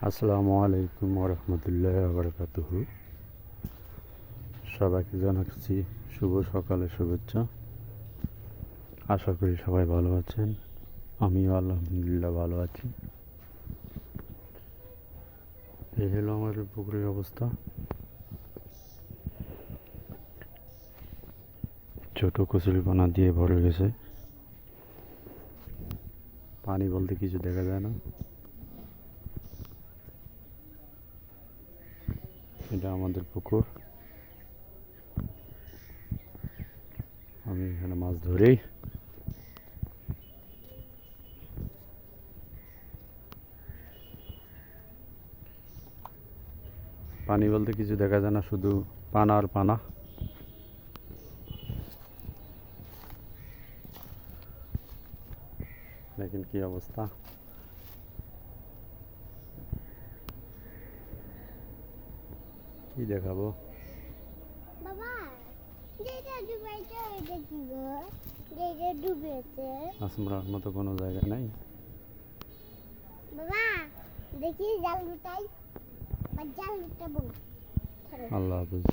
আসসালামু আলাইকুম ওরহমতুল্লাহ বারাকাতুহু। সবাইকে জানাচ্ছি শুভ সকালের শুভেচ্ছা। আশা করি সবাই ভালো আছেন। আমিও আলহামদুলিল্লাহ ভালো আছি। এই হলো আমাদের পুকুরের অবস্থা। ছোট কচুরিপানা দিয়ে ভরে গেছে। পানি বলতে কিছু দেখা যায় না। এটা আমাদের পুকুর। আমি এখানে মাছ ধরি। পানি বলতে কিছু দেখা যায় না, শুধু পানা আর পানা। দেখেন কি অবস্থা। কি দেখাবো বাবা, যেটা ডুবেছে ওইটা কি গো? যেটা ডুবেছে আসমার মতো কোনো জায়গা নাই। বাবা, দেখি জাল লুটাই বা জাল লুটাবো। আল্লাহ হাফেজ।